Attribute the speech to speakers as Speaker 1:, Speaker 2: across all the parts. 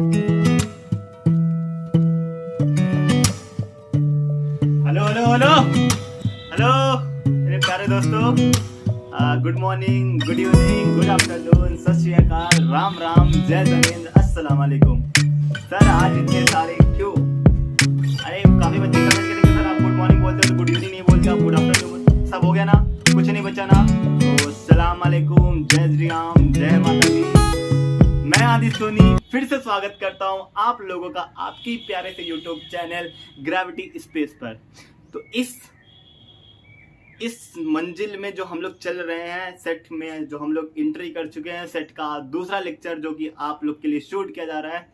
Speaker 1: Hello hello hello hello मेरे प्यारे दोस्तों, good morning, good evening, good afternoon, सत श्री अकाल, राम राम, जय जमीन, अस्सलाम वालेकुम। सर आज इतने सारे क्यों? अरे काफी बच्चे कमेंट करेंगे सर आप गुड मॉर्निंग बोलते हो तो गुड इवनिंग नहीं बोलते, आप गुड आफ्टरनून, सब हो गया ना, कुछ नहीं बचा ना। तो सलाम वालेकुम, जय श्री राम, जय माता दी। मैं आदित्य सोनी फिर से स्वागत करता हूं आप लोगों का आपकी प्यारे से यूट्यूब चैनल ग्रेविटी स्पेस पर। तो इस मंजिल में जो हम लोग चल रहे हैं, सेट में जो हम लोग एंट्री कर चुके हैं, सेट का दूसरा लेक्चर जो कि आप लोग के लिए शूट किया जा रहा है।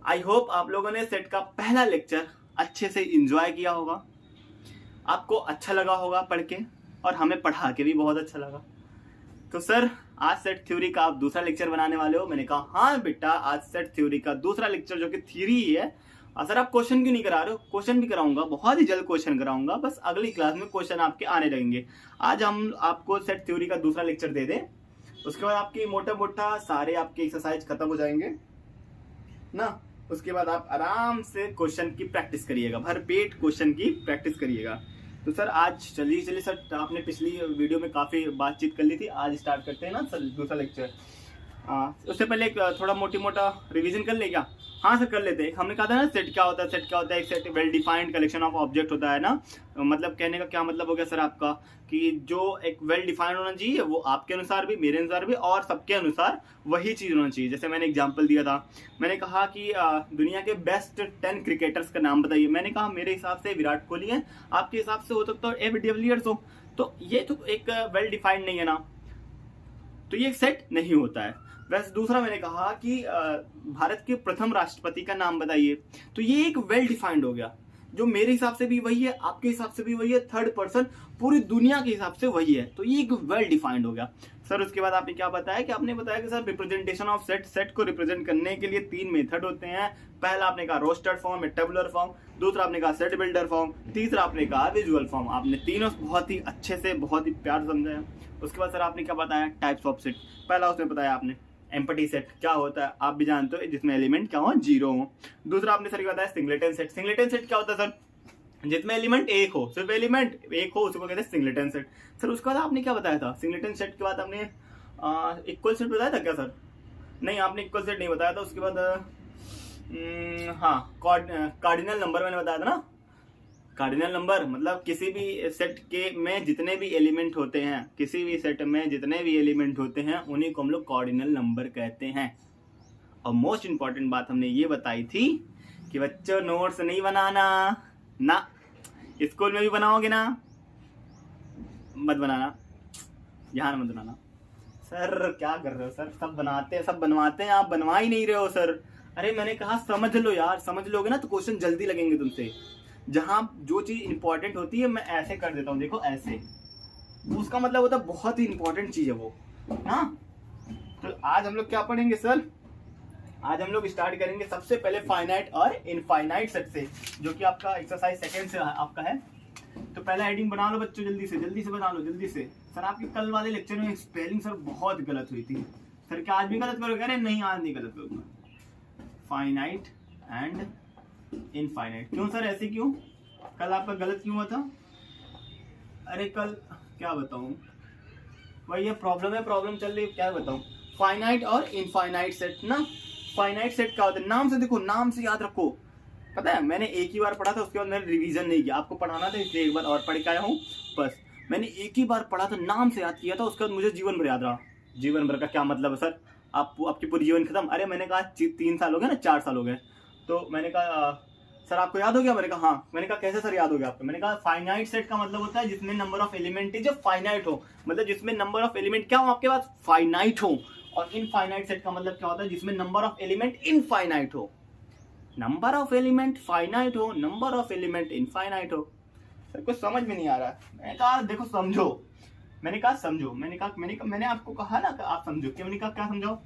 Speaker 1: आई होप आप लोगों ने सेट का पहला लेक्चर अच्छे से एंजॉय किया होगा, आपको अच्छा लगा होगा पढ़ के, और हमें पढ़ा के भी बहुत अच्छा लगा। तो सर आज सेट थ्योरी का आप दूसरा लेक्चर बनाने वाले हो। मैंने कहा हाँ बेटा, आज सेट थ्योरी का दूसरा लेक्चर जो कि थ्योरी ही है। सर आप क्वेश्चन क्यों नहीं करा रहे हो? क्वेश्चन भी कराऊंगा, बहुत ही जल्द क्वेश्चन कराऊंगा, बस अगली क्लास में क्वेश्चन आपके आने लगेंगे। आज हम आपको सेट थ्योरी का दूसरा लेक्चर दे दें, उसके बाद आपकी मोटा मोटा सारे आपके एक्सरसाइज खत्म हो जाएंगे ना। उसके बाद आप आराम से क्वेश्चन की प्रैक्टिस करिएगा, भर पेट क्वेश्चन की प्रैक्टिस करिएगा। तो सर आज चलिए सर, आपने पिछली वीडियो में काफ़ी बातचीत कर ली थी, आज स्टार्ट करते हैं ना सर दूसरा लेक्चर। उससे पहले एक थोड़ा मोटा रिवीजन कर ले क्या? हाँ सर कर लेते हैं। हमने कहा था ना सेट क्या होता है, सेट क्या होता है, एक set well defined collection of object होता है ना। मतलब कहने का क्या मतलब हो गया सर आपका, कि जो एक वेल डिफाइंड होना चाहिए वो आपके अनुसार भी, मेरे अनुसार भी, और सबके अनुसार वही चीज़ होना चाहिए। जैसे मैंने एग्जांपल दिया था, मैंने कहा कि दुनिया के बेस्ट 10 क्रिकेटर्स का नाम बताइए। मैंने कहा मेरे हिसाब से विराट कोहली है, आपके हिसाब से हो सकता है एबी डिविलियर्स हो। तो ये तो एक वेल डिफाइंड नहीं है ना, तो ये एक सेट नहीं होता है। वैसे दूसरा मैंने कहा कि भारत के प्रथम राष्ट्रपति का नाम बताइए, तो ये एक वेल डिफाइंड हो गया, जो मेरे हिसाब से भी वही है, आपके हिसाब से भी वही है, थर्ड पर्सन पूरी दुनिया के हिसाब से वही है, तो ये एक वेल डिफाइंड हो गया। सर उसके बाद आपने क्या बताया कि आपने बताया कि sir representation of set, set को रिप्रेजेंट करने के लिए 3 मेथड होते हैं। पहला आपने कहा रोस्टेड फॉर्म या टेबुलर फॉर्म, दूसरा आपने कहा सेट बिल्डर फॉर्म, तीसरा आपने कहा विजुअल फॉर्म। आपने तीनों बहुत ही अच्छे से, बहुत ही प्यार समझाया। उसके बाद सर आपने क्या बताया, टाइप्स ऑफ सेट। पहला उसमें बताया आपने एम्पटी सेट क्या होता है, आप भी जानते हो, जिसमें एलिमेंट क्या हो, 0 हो। दूसरा आपने सर क्या बताया सिंगलेटन सेट। सिंगलेटन सेट क्या होता है सर, जिसमें एलिमेंट एक हो, सिर्फ एलिमेंट एक हो, उसको कहते हैं सिंगलेटन सेट। सर उसके बाद आपने क्या बताया था, सिंगलेटन सेट के बाद आपने इक्वल सेट बताया था क्या सर? नहीं आपने इक्वल सेट नहीं बताया था। उसके बाद हाँ कार्डिनल नंबर मैंने बताया था ना। कार्डिनल नंबर मतलब किसी भी सेट के में जितने भी एलिमेंट होते हैं, किसी भी सेट में जितने भी एलिमेंट होते हैं उन्हीं को हम लोग कार्डिनल नंबर कहते हैं। और मोस्ट इंपॉर्टेंट बात हमने ये बताई थी कि बच्चों नोट्स नहीं बनाना ना, स्कूल में भी बनाओगे ना, मत बनाना, यहाँ मत बनाना। सर क्या कर रहे हो सर, सब बनाते हैं, सब बनवाते हैं, आप बनवा ही नहीं रहे हो सर। अरे मैंने कहा समझ लो यार, समझ लोगे ना तो क्वेश्चन जल्दी लगेंगे तुमसे। जहां जो चीज इंपॉर्टेंट होती है मैं ऐसे कर देता हूँ, देखो ऐसे, उसका मतलब होता है बहुत ही इंपॉर्टेंट चीज है वो ना। तो आज हम लोग क्या पढ़ेंगे सर, आज हम लोग स्टार्ट करेंगे सबसे पहले फाइनाइट और इनफाइनाइट सेट से, जो कि आपका एक्सरसाइज सेकंड से आपका है। तो पहला हेडिंग बना लो बच्चों, जल्दी से बना लो, जल्दी से। सर आपके कल वाले लेक्चर में स्पेलिंग सर बहुत गलत हुई थी सर, क्या आज भी गलत करोगे? अरे नहीं आज नहीं गलत करूंगा। फाइनाइट एंड इनफाइनाइट, क्यों सर ऐसे क्यों? कल आपका गलत क्यों हुआ था? अरे कल क्या बताऊं, वही ये प्रॉब्लम है, प्रॉब्लम चल रही है, क्या बताऊं। फाइनाइट और इनफाइनाइट सेट ना। फाइनाइट सेट क्या होता है, नाम से देखो, नाम से याद रखो। पता है मैंने एक ही बार पढ़ा था, उसके बाद मैंने रिवीजन नहीं किया, आपको पढ़ाना था इसलिए एक बार और पढ़ के आया हूँ बस। मैंने एक ही बार पढ़ा था, नाम से याद किया था, उसके बाद मुझे जीवन भर याद रहा। जीवन भर का क्या मतलब है सर, आपकी पूरी जीवन खत्म? अरे मैंने कहा 3 साल हो गए ना, 4 साल हो गए। तो मैंने कहा सर आपको याद हो गया? मैंने कहा हाँ। मैंने कहा कैसे सर याद हो गया आपको? मैंने कहा फाइनाइट सेट का मतलब होता है जिसमें number of element is finite हो, मतलब जिसमें नंबर ऑफ एलिमेंट क्या हो आपके पास, फाइनाइट हो। और इनफाइनाइट सेट का मतलब क्या होता है, जिसमें नंबर ऑफ एलिमेंट इनफाइनाइट हो। नंबर ऑफ एलिमेंट फाइनाइट हो, नंबर ऑफ एलिमेंट इनफाइनाइट हो। सर कुछ समझ में नहीं आ रहा। मैंने कहा देखो समझो, मैंने कहा समझो, मैंने आपको कहा ना आप समझो, क्या मैंने कहा क्या समझाओ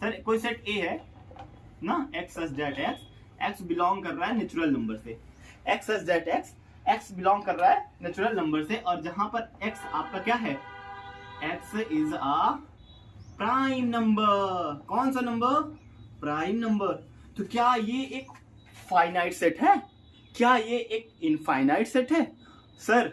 Speaker 1: सर। कोई सेट ए है ना, x such that x belong कर रहा है नेचुरल नंबर से, x such that x belong कर रहा है नेचुरल नंबर से, और जहां पर एक्स आपका क्या है, x is a prime number. कौन सा नंबर? प्राइम नंबर, तो क्या ये एक फाइनाइट सेट है? क्या ये एक इनफाइनाइट सेट है? सर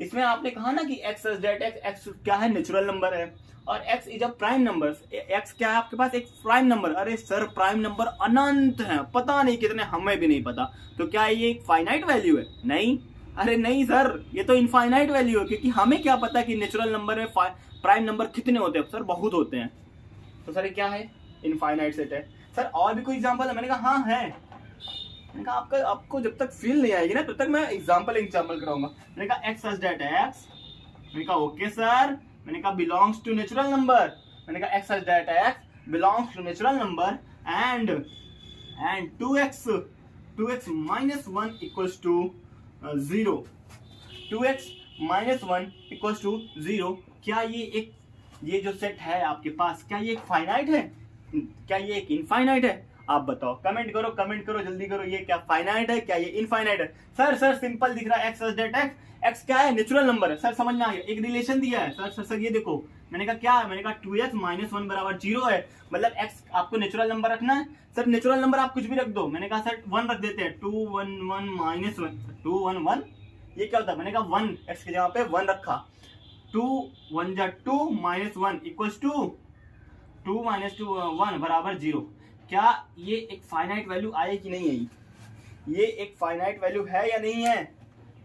Speaker 1: इसमें आपने कहा ना कि x सच दैट x क्या है, नेचुरल नंबर है, और x is a prime number. x क्या है आपके पास? एक प्राइम नंबर। अरे सर प्राइम नंबर अनंत है, पता नहीं कितने, हमें भी नहीं पता। तो क्या ये एक फाइनाइट वैल्यू है? नहीं। अरे नहीं सर, ये तो इनफाइनाइट वैल्यू है, क्योंकि हमें क्या पता कि नेचुरल नंबर में प्राइम नंबर कितने होते हैं? सर बहुत होते हैं। तो सर ये क्या है? इनफाइनाइट सेट है। सर और भी कोई एग्जांपल है? मैंने कहा हाँ है। मैंने कहा आपको जब तक फील नहीं आएगी ना तब तक मैं एग्जांपल कराऊंगा। मैंने कहा x सच दैट x, मैंने कहा ओके सर, मैंने कहा बिलोंग्स टू नेचुरल नंबर, मैंने कहा x सच that x belongs to natural number and 2x minus 1 equals to 0, 2x minus 1 equals to 0। क्या ये जो सेट है आपके पास, क्या ये एक फाइनाइट है? क्या ये एक इनफाइनाइट है? आप बताओ, कमेंट करो जल्दी करो। ये क्या फाइनाइट है, क्या ये इनफाइनाइट है? सर सिंपल दिख रहा है, x सच दैट x क्या है? नेचुरल नंबर है। सर समझ में आ गया, एक रिलेशन दिया है। सर ये देखो, मैंने कहा क्या है? मैंने कहा 2x minus 1 बराबर 0 है, मतलब x आपको नेचुरल नंबर रखना है। सर नेचुरल नंबर आप कुछ भी रख दो। मैंने कहा सर 1 रख देते हैं, 2 1 1 minus 1 2 1 1, ये क्या होता है? मैंने कहा 1, x की जगह पे 1 रखा, 2 1 जा 2 minus 1 equals to 2 minus 2 1 बराबर 0। क्या ये एक फाइनाइट वैल्यू आई कि नहीं आई? ये एक फाइनाइट वैल्यू है या नहीं है?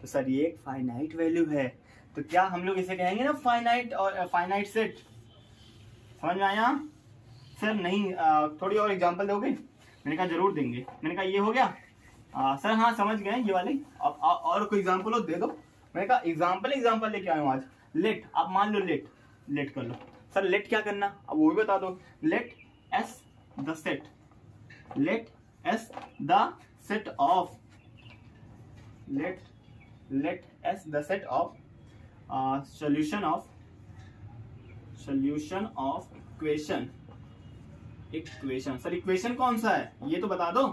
Speaker 1: तो सर ये एक फाइनाइट वैल्यू है। तो क्या हम लोग इसे कहेंगे ना फाइनाइट और फाइनाइट सेट? समझ में आया? सर नहीं, थोड़ी और एग्जांपल दोगे? मैंने कहा जरूर देंगे। मैंने कहा ये हो गया। सर हाँ समझ गए ये वाले। अब और कोई एग्जांपल हो दे दो। मैंने कहा एग्जांपल लेके आया हूँ आज। लेट, आप मान लो लेट कर लो। सर लेट क्या करना, अब वो भी बता दो। Let s the set, let s the set of solution of equation। Sir equation कौन सा है ये तो बता दो।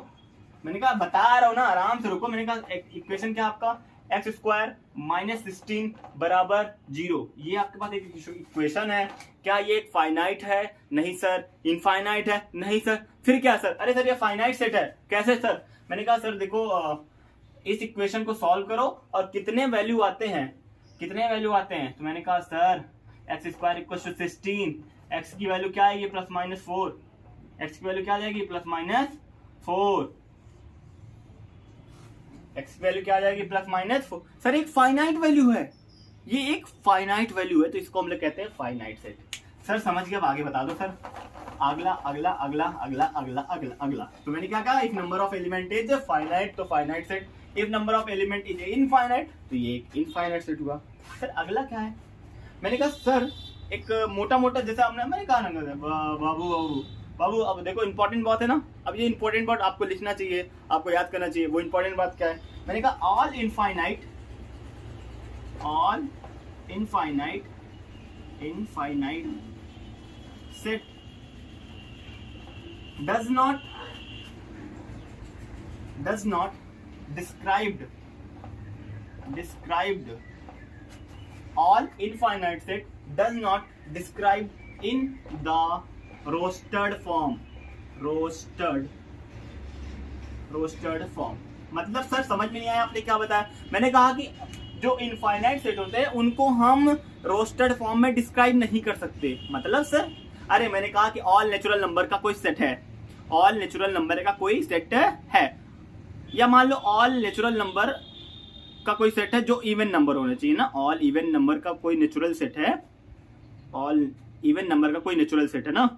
Speaker 1: मैंने कहा बता रहा हूं ना, आराम से रुको। मैंने कहा इक्वेशन क्या आपका x स्क्वायर माइनस 16 बराबर 0, ये आपके पास एक इक्वेशन है। क्या ये एक फाइनाइट है? नहीं सर। इनफाइनाइट है? नहीं सर। फिर क्या सर? अरे सर ये फाइनाइट सेट है। कैसे सर? मैंने कहा सर देखो, इस इक्वेशन को सॉल्व करो और कितने वैल्यू आते हैं? तो मैंने कहा sir x square equal to 16, x की वैल्यू क्या आएगी? Plus minus 4। x की वैल्यू क्या आ जाएगी? Plus minus 4। x की वैल्यू क्या आ जाएगी? Plus minus 4। सर एक फाइनाइट वैल्यू है, ये एक फाइनाइट वैल्यू है, तो इसको हम लोग कहते हैं फाइनाइट सेट। सर समझ गया, अब आगे बता दो सर। अगला अगला अगला अगला अगला अगला अगला। तो मैंने क्या कहा? If number of element is finite तो finite set, if number of element is infinite तो ये एक इनफाइनाइट सेट हुआ। सर अगला क्या है? मैंने कहा सर एक मोटा जैसे आपने, मैंने कहा ना बाबू अब देखो इंपॉर्टेंट बात है ना। अब ये इंपॉर्टेंट बात आपको लिखना चाहिए, आपको याद करना चाहिए। वो इंपॉर्टेंट बात क्या है? मैंने कहा all infinite set does not described all infinite set does not describe in the rostered form। मतलब सर समझ में नहीं आया आपने क्या बताया? मैंने कहा कि जो इनफाइनाइट सेट होते हैं उनको हम रोस्टेड फॉर्म में डिस्क्राइब नहीं कर सकते। मतलब सर, अरे मैंने कहा कि ऑल नेचुरल नंबर का कोई सेट है, ऑल नेचुरल नंबर का कोई सेट है, या मान लो ऑल नेचुरल नंबर का कोई सेट है जो इवन नंबर होना चाहिए ना। ऑल इवन नंबर का कोई नेचुरल सेट है, ऑल इवन नंबर का कोई नेचुरल सेट है ना।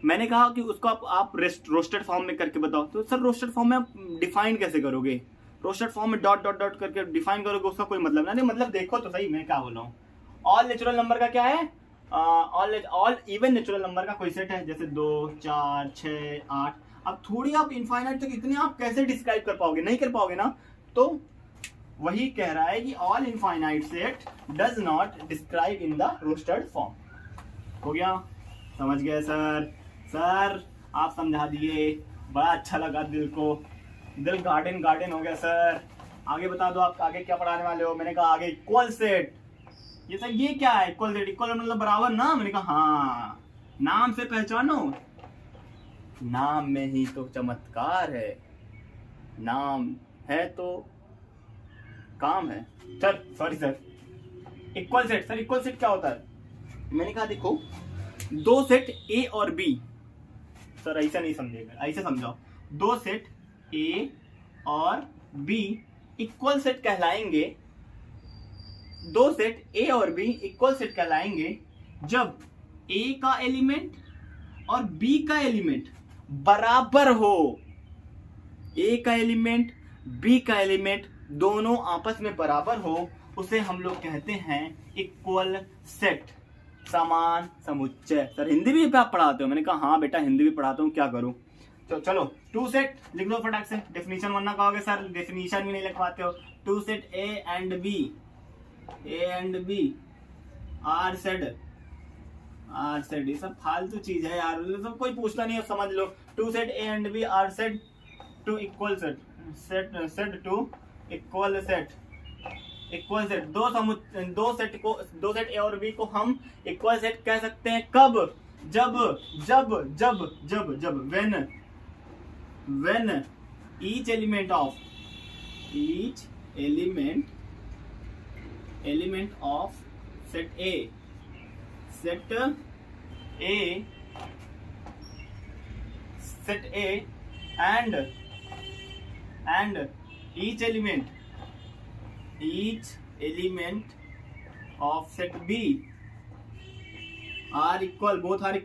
Speaker 1: मैंने कहा कि उसको आप रोस्टेड फॉर्म में करके बताओ। तो सर रोस्टेड फॉर्म में आप डिफाइन कैसे करोगे? रोस्टेड फॉर्म में डॉट डॉट डॉट करके डिफाइन करोगे, उसका कोई मतलब नहीं। मतलब देखो तो सही मैं क्या बोल रहा हूँ। ऑल नेचुरल नंबर का क्या है? ऑल इवन नेचुरल नंबर का कोई सेट है, जैसे 2 4 6 8। अब थोड़ी आप इनफाइनाइट तक इतने आप कैसे डिस्क्राइब कर पाओगे? नहीं कर पाओगे ना। तो वही कह रहा है कि all infinite set does not describe in the roasted form. हो गया? समझ गए सर? सर आप समझा दिए, बड़ा अच्छा लगा, दिल गार्डन हो गया सर। आगे बता दो आप आगे क्या पढ़ाने वाले हो? मैंने कहा आगे इक्वल सेट। ये सर ये क्या है? इक्वल सेट, इक्वल मतलब बराबर ना। मैंने कहा हाँ, नाम से पहचानो। नाम में ही तो चमत्कार है, नाम है तो काम है। Sir sorry sir, equal set. Sir equal set क्या होता है? मैंने कहा देखो, दो सेट ए और बी। सर ऐसा नहीं समझेगा, ऐसे समझाओ। दो सेट ए और बी इक्वल सेट कहलाएंगे, दो सेट ए और बी इक्वल सेट कहलाएंगे जब ए का एलिमेंट और बी का एलिमेंट बराबर हो। ए का एलिमेंट, बी का एलिमेंट दोनों आपस में बराबर हो, उसे हम लोग कहते हैं इक्वल सेट, समान समुच्चय। सर हिंदी भी आप पढ़ाते हो? मैंने कहा हाँ बेटा हिंदी भी पढ़ाता हूँ, क्या करूँ। तो चलो टू सेट लिख दो फटाक से। डेफिनेशन वरना कहोगे सर डेफिनेशन भी नहीं लिख पाते हो। Two set A and B are set, ये सब फालतू चीज है यार, सब कोई पूछता नहीं है, समझ लो। Two set A and B are set to equal set, set to equal set. दो सेट ए और बी को हम इक्वल सेट कह सकते हैं कब? जब when each element of set A and each element of set B are equal, both are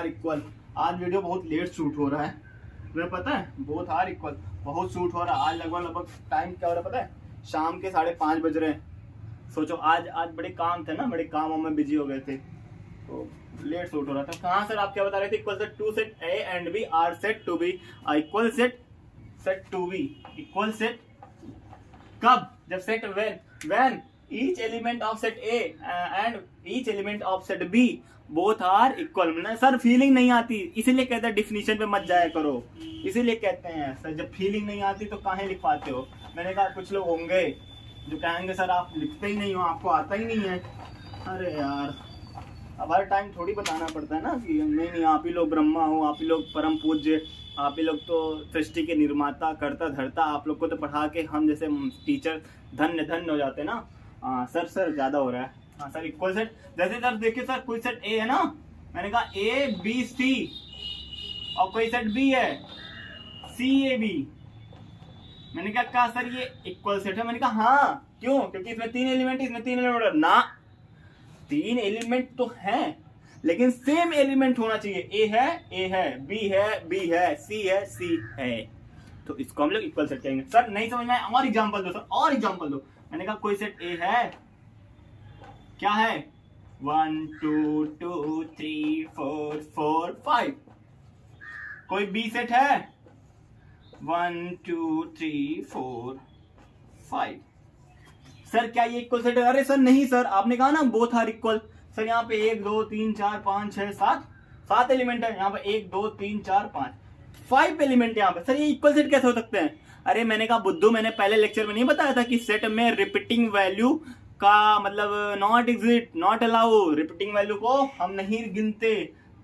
Speaker 1: equal। आज वीडियो बहुत लेट शूट हो रहा है, तुम्हें पता है? बोथ आर इक्वल, बहुत शूट हो रहा है आज। लगभग टाइम क्या हो रहा है पता है? शाम के 5:30 बज रहे हैं। सोचो आज बड़े काम थे ना, बड़े कामों में बिजी हो गए थे, तो लेट शूट हो रहा था। कहाँ सर आप क्या बता रहे थे? Equal set to set A and B are set to B equal set to B equal set कब? जब set when each element of set A and each element of set B both are equal। Sir feeling नहीं आती, इसीलिए कहते हैं definition पे मत जाया करो, इसीलिए कहते हैं सर जब फीलिंग नहीं आती तो काहे लिख पाते हो। मैंने कहा कुछ लोग होंगे जो कहेंगे सर आप लिखते ही नहीं हो, आपको आता ही नहीं है। अरे यार अब हर टाइम थोड़ी बताना पड़ता है ना कि नहीं आप ही लोग ब्रह्मा हो, आप ही लोग परम पूज्य, आप ही लोग तो सृष्टि के निर्माता करता धरता। आप लोग को तो पढ़ा के हम जैसे टीचर धन्य हो जाते हैं ना। सर ज़्यादा हो रहा है। हाँ सर इक्वल सेट, जैसे सर देखिए सर कोई सेट ए है ना, मैंने कहा ए बी सी, और कोई सेट बी है सी ए बी। मैंने कहा सर ये इक्वल सेट है? मैंने कहा हाँ, क्यों? क्योंकि इसमें 3 एलिमेंट, इसमें 3 एलिमेंट ना, 3 एलिमेंट तो हैं लेकिन सेम एलिमेंट होना चाहिए। ए है, बी है, सी है, तो इसको हम लोग इक्वल सेट कहेंगे। सर नहीं समझ में आया, और एग्जांपल दो सर, और एग्जांपल दो। मैंने कहा कोई सेट ए है, क्या है? 1 2 2 3 4 4 5। कोई बी सेट है 1 2 3 4 5। सर क्या ये इक्वल सेट है? अरे सर नहीं सर, आपने कहा ना बोथ आर इक्वल। सर यहाँ पे 1 2 3 4 5 6 7 एलिमेंट है, यहाँ पे 1 2 3 4 5 एलिमेंट यहाँ पे। सर ये इक्वल सेट कैसे हो सकते हैं? अरे मैंने कहा बुद्धू, मैंने पहले लेक्चर में नहीं बताया था कि सेट में रिपीटिंग वैल्यू का मतलब नॉट अलाउ, रिपीटिंग वैल्यू को हम नहीं गिनते,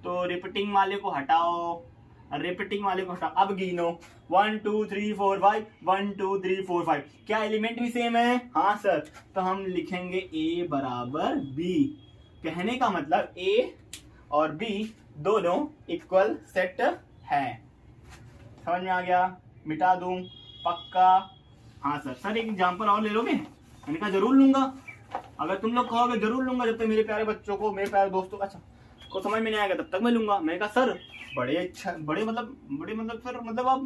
Speaker 1: तो रिपीटिंग वाले को हटाओ, अब गिनो 1 2 3 4 5 1 2 3 4 5। क्या एलिमेंट भी सेम है? हाँ सर, तो हम लिखेंगे A बराबर B। कहने का मतलब A और B दोनों इक्वल सेट है। समझ में आ गया? मिटा दूं पक्का? हाँ सर एक एग्जांपल और ले लोगे? मैंने कहा जरूर लूंगा, अगर तुम लोग कहोगे जरूर लूंगा। जब तक मेरे प्यारे बच्चों को, मेरे प्यारे दोस्तों को समझ में नहीं आएगा तब तक मैं लूंगा। मैंने कहा सर बड़े मतलब सर मतलब आप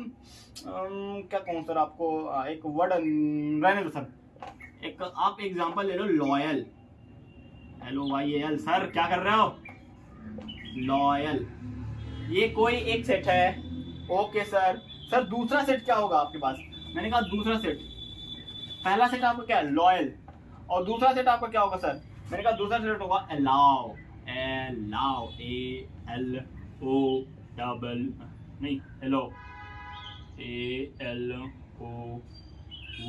Speaker 1: क्या कहूँ सर आपको, एक वर्ड रहने दो सर। एक आप एग्जांपल ले लो, लॉयल, LOYAL। सर क्या कर रहे हो? लॉयल, ये कोई एक सेट है। ओके सर दूसरा सेट क्या होगा आपके पास? मैंने कहा दूसरा सेट, पहला सेट आपका क्या है? लॉयल, और दूसरा सेट आपका क्या होगा सर? मैंने कहा दूसरा सेट होगा अलाउ,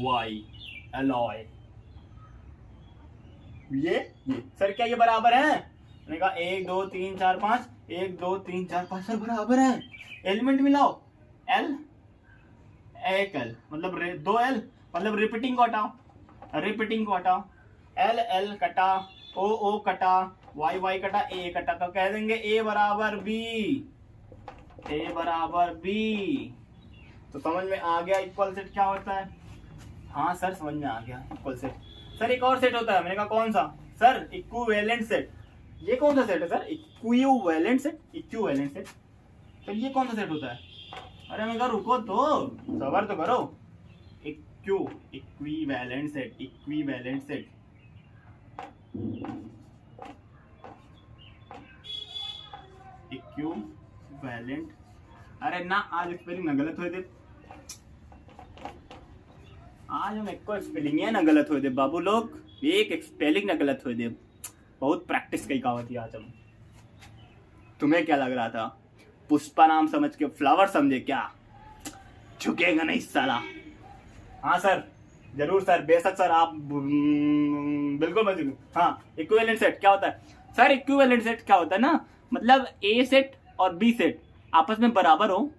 Speaker 1: ALOY, अलॉय। ये सर क्या ये बराबर है? मैंने कहा 1 2 3 4 5, 1 2 3 4 5 सर बराबर है। एलिमेंट मिलाओ, एल एक एल मतलब 2 एल, मतलब रिपीटिंग को हटाओ, रिपीटिंग को हटाओ, एल एल कटा, ओ ओ कटा, वाई वाई कटा, ए कटा, तो कह देंगे ए बराबर बी, ए बराबर बी। तो समझ में आ गया इक्वल सेट क्या होता है? हाँ सर समझ में आ गया इक्वल सेट। सर एक और सेट होता है, मैंने कहा कौन सा? Sir equivalent set. ये कौन सा सेट है sir? Equivalent set, equivalent set. तो ये कौन सा सेट होता है? अरे मैं कहा रुको तो, सबर तो करो। Equivalent set, equivalent set, equivalent. अरे ना आज स्पेलिंग ना गलत हो दे, आज हम एक स्पेलिंग है ना गलत हो दे बाबू लोग, एक स्पेलिंग ना गलत हो दे। बहुत प्रैक्टिस की कहावत थी आज हम। तुम्हें क्या लग रहा था? पुष्पा नाम समझ के फ्लावर समझे क्या? झुकेगा नहीं साला। हाँ सर जरूर सर, बेशक सर, आप बिल्कुल मत। हाँ इक्विवेलेंट सेट क्या होता है? सर इक्विवेलेंट सेट क्या होता है ना, मतलब ए सेट और बी सेट आपस में बराबर हो,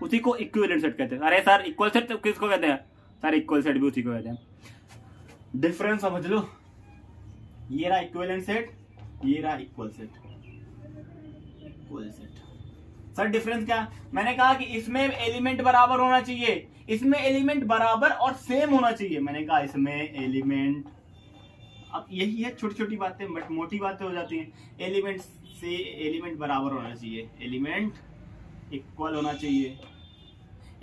Speaker 1: उसी को इक्विवेलेंट सेट कहते हैं। अरे सर इक्वल सेट तो किसको कहते हैं? सर इक्वल सेट भी उसी को कहते हैं। डिफरेंस समझ लो, ये रहा इक्विवेलेंट सेट, ये रहा equal set, equal set. Sir difference क्या? मैंने कहा कि इसमें एलिमेंट बराबर होना चाहिए, इसमें एलिमेंट बराबर और सेम होना चाहिए। मैंने कहा इसमें एलिमेंट, अब यही है छोटी छोटी बातें बट मोटी बातें हो जाती हैं। एलिमेंट से एलिमेंट बराबर होना चाहिए, एलिमेंट इक्वल होना चाहिए।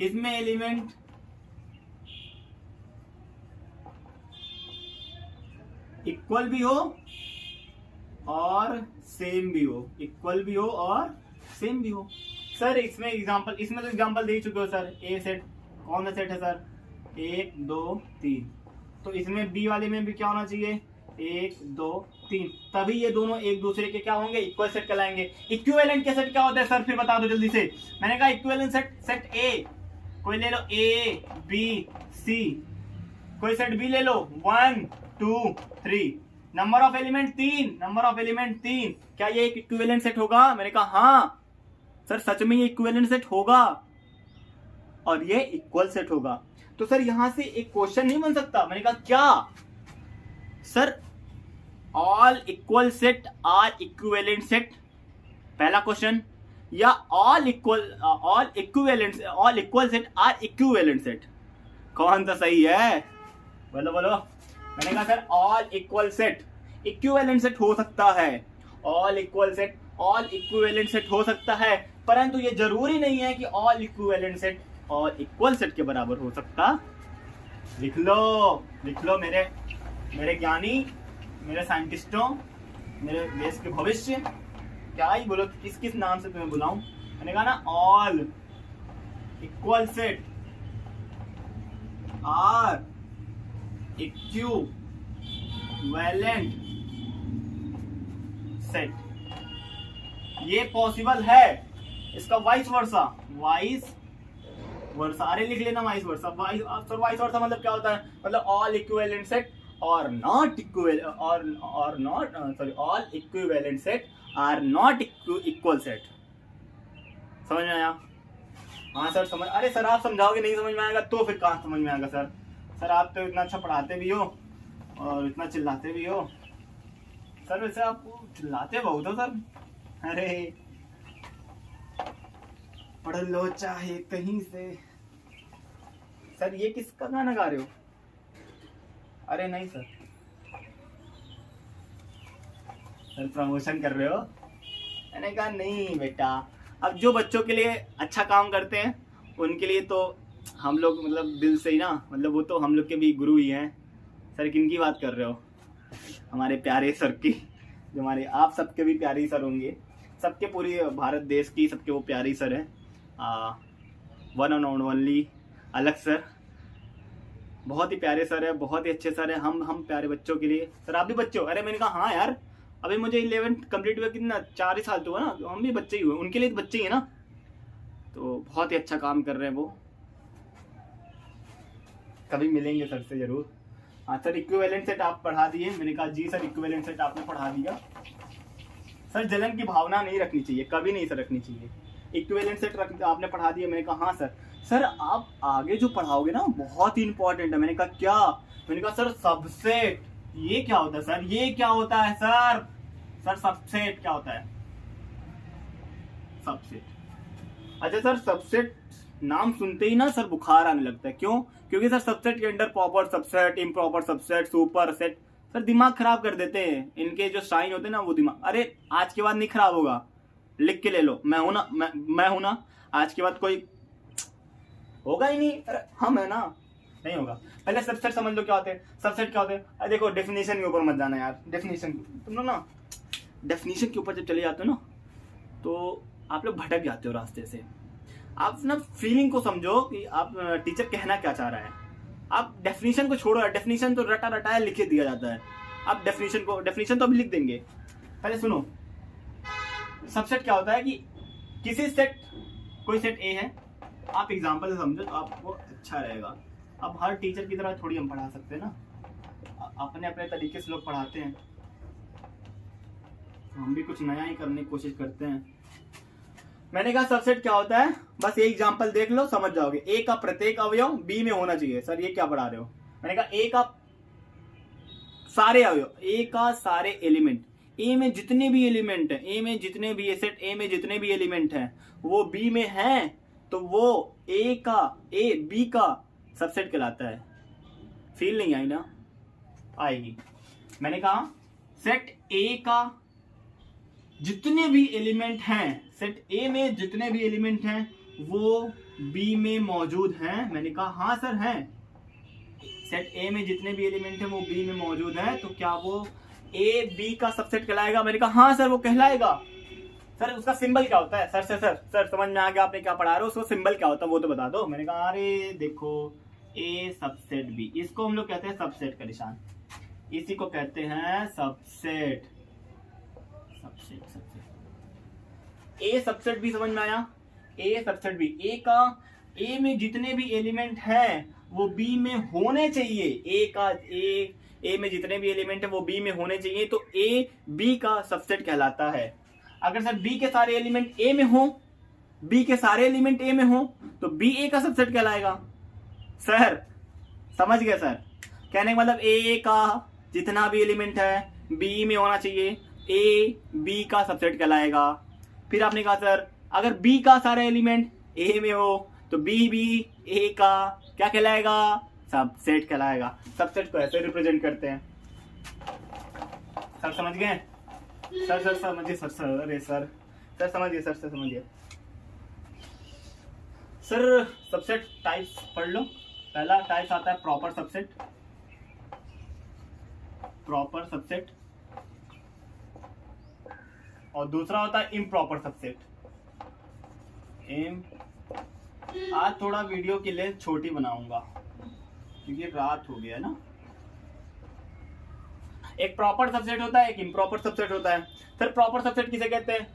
Speaker 1: इसमें एलिमेंट इक्वल भी हो और सेम भी हो, इक्वल भी हो और सेम भी हो। सर इसमें एग्जांपल, इसमें तो एग्जांपल दे चुके हो सर। ए सेट कौन सा सेट है सर? 1 2 3। तो इसमें बी वाले में भी क्या होना चाहिए? 1 2 3, तभी ये दोनों एक दूसरे के क्या होंगे? इक्वल सेट कहलाएंगे। इक्विवेलेंट के सेट क्या होता है सर? फिर बता दो जल्दी से। मैंने कहा इक्विवेलेंट सेट, सेट ए कोई ले लो, ए बी सी, कोई सेट बी ले लो 1 2 3, number of element 3, number of element 3। क्या ये एक इक्विवेलेंट सेट होगा? मैंने कहा हाँ सर सच में ये इक्विवेलेंट सेट होगा और ये इक्वल सेट होगा। तो सर यहां से एक क्वेश्चन नहीं बन सकता? मैंने कहा क्या sir? All equal set are equivalent set, पहला क्वेश्चन, या all equal set are equivalent set? कौन सा सही है? बोलो बोलो। मैंने कहा sir all equal set equivalent set हो सकता है, all equal set all equivalent set हो सकता है, परंतु ये जरूरी नहीं है कि ऑल इक्विवेलेंट सेट और इक्वल सेट के बराबर हो सकता। लिख लो, लिख लो मेरे ज्ञानी, मेरे साइंटिस्टों, मेरे देश के भविष्य। क्या ही बोलो, किस किस नाम से तुम्हें बुलाऊं? मैंने कहा ना all equal set are equivalent set, ये पॉसिबल है। इसका वाइस वर्सा, वाइस वर्सा, अरे लिख लेना वाइस वर्सा। वाइस वर्सा मतलब क्या होता है? मतलब ऑल इक्विवेलेंट सेट और नॉट इक्वल और not sorry all equivalent set are not equal set. समझ में आया? हाँ सर समझ। अरे सर आप समझाओगे नहीं समझ में आएगा तो फिर कहाँ समझ में आएगा सर? सर आप तो इतना अच्छा पढ़ाते भी हो और इतना चिल्लाते भी हो सर। वैसे आप चिल्लाते बहुत हो सर। अरे पढ़ लो चाहे कहीं से। सर ये किसका गाना गा रहे हो? अरे नहीं सर, सर प्रमोशन कर रहे हो? मैंने कहा नहीं बेटा, अब जो बच्चों के लिए अच्छा काम करते हैं उनके लिए तो हम लोग मतलब दिल से ही ना, मतलब वो तो हम लोग के भी गुरु ही हैं। सर किन की बात कर रहे हो? हमारे प्यारे सर की, जो हमारे आप सबके भी प्यारे सर होंगे, सबके पूरी भारत देश की सबके वो प्यारे सर हैं। वन एंड ओनली अलग सर, बहुत ही प्यारे सर है, बहुत ही अच्छे सर है। हम प्यारे बच्चों के लिए। सर आप भी बच्चे हो? अरे मैंने कहा हाँ यार, अभी मुझे 11th कंप्लीट हुआ कितना 4 ही साल तो हुआ ना, तो हम भी बच्चे ही हुए, उनके लिए तो बच्चे ही है ना। तो बहुत ही अच्छा काम कर रहे हैं वो। कभी मिलेंगे सर से जरूर। हाँ सर इक्विवेलेंट सेट आप पढ़ा दिए? मैंने कहा जी सर इक्विवेलेंट सेट आपने पढ़ा दिया। सर जलन की भावना नहीं रखनी चाहिए, कभी नहीं सर रखनी चाहिए। इक्विवेलेंट सेट आपने पढ़ा दिया। मैंने कहा हाँ सर। सर आप आगे जो पढ़ाओगे ना बहुत ही इंपॉर्टेंट है। मैंने कहा क्या? मैंने कहा सर सबसेट। ये क्या होता है सर? ये क्या होता है सर? सर सबसेट क्या होता है? सबसेट। अच्छा सर सबसेट नाम सुनते ही ना सर बुखार आने लगता है। क्यों? क्योंकि सर सबसेट के अंदर proper subset, improper subset, super set, sir दिमाग खराब कर देते हैं। इनके जो साइन होते हैं ना वो दिमाग, अरे आज के बाद नहीं खराब होगा, लिख के ले लो। मैं हूं ना, मैं हूं ना, आज के बाद कोई होगा ही नहीं। अरे हम है ना, नहीं होगा। पहले सबसेट समझ लो क्या होते हैं। सबसेट क्या होते हैं? अरे देखो डेफिनेशन के ऊपर मत जाना यार। डेफिनेशन तुम लोग ना डेफिनेशन के ऊपर जब चले जाते हो ना तो आप लोग भटक जाते हो रास्ते से। आप ना फीलिंग को समझो कि आप टीचर कहना क्या चाह रहा है। आप डेफिनेशन को छोड़ो। डेफिनेशन तो रटा रटाया लिख दिया जाता है। आप डेफिनेशन तो अभी लिख देंगे। पहले सुनो सबसेट क्या होता है कि किसी सेट, कोई सेट ए है, आप एग्जांपल से समझो तो आपको अच्छा रहेगा। अब हर टीचर की तरह थोड़ी हम पढ़ा सकते हैं ना, अपने अपने तरीके से लोग पढ़ाते हैं, हम भी कुछ नया ही करने की कोशिश करते हैं। मैंने कहा सबसेट क्या होता है, बस ये एग्जांपल देख लो समझ जाओगे। ए का प्रत्येक अवयव बी में होना चाहिए। सर ये क्या पढ़ा रहे हो? मैंने कहा ए का सारे अवयव, ए का सारे एलिमेंट, ए में जितने भी एलिमेंट है, ए में जितने भी सेट ए में जितने भी एलिमेंट हैं वो बी में हैं, तो वो ए बी का सबसेट कहलाता है। फील नहीं आई ना? आएगी। मैंने कहा सेट ए का जितने भी एलिमेंट हैं, सेट ए में जितने भी एलिमेंट हैं वो बी में मौजूद हैं। मैंने कहा हाँ सर हैं। सेट ए में जितने भी एलिमेंट हैं वो बी में मौजूद हैं, तो क्या वो ए बी का सबसेट कहलाएगा? मैंने कहा हाँ सर वो कहलाएगा। सर उसका सिंबल क्या होता है? सर समझ में आ गया आपने क्या पढ़ा रहे हो? उसका सिंबल क्या होता है वो तो बता दो। मैंने कहा अरे देखो ए सबसेट बी, इसको हम लोग कहते हैं सबसेट का निशान, इसी को कहते हैं सबसेट। ए सबसेट बी समझ में आया? ए सबसेट बी, ए में जितने भी एलिमेंट हैं वो बी में होने चाहिए। ए में जितने भी एलिमेंट है वो बी में होने चाहिए, तो ए बी का सबसेट कहलाता है। अगर सर बी के सारे एलिमेंट ए में हो, बी के सारे एलिमेंट ए में हो, तो बी ए का सबसेट कहलाएगा। सर समझ गए सर? कहने का मतलब ए का जितना भी एलिमेंट है बी में होना चाहिए, ए बी का सबसेट कहलाएगा। फिर आपने कहा सर अगर बी का सारा एलिमेंट ए में हो तो बी भी ए का क्या कहलाएगा? सबसेट कहलाएगा। सबसेट को ऐसे रिप्रेजेंट करते हैं। सर समझ गए? सर समझिए। सर अरे सर समझिए। सर समझिए। सर सबसेट टाइप्स पढ़ लो। पहला टाइप आता है प्रॉपर सबसेट। Proper subset. और दूसरा होता है इम्प्रॉपर सबसेट। आज थोड़ा वीडियो की लेंथ छोटी बनाऊंगा क्योंकि रात हो गया ना। एक प्रॉपर सबसेट होता है, एक इम्प्रॉपर सबसेट होता है। सर प्रॉपर सबसेट किसे कहते हैं?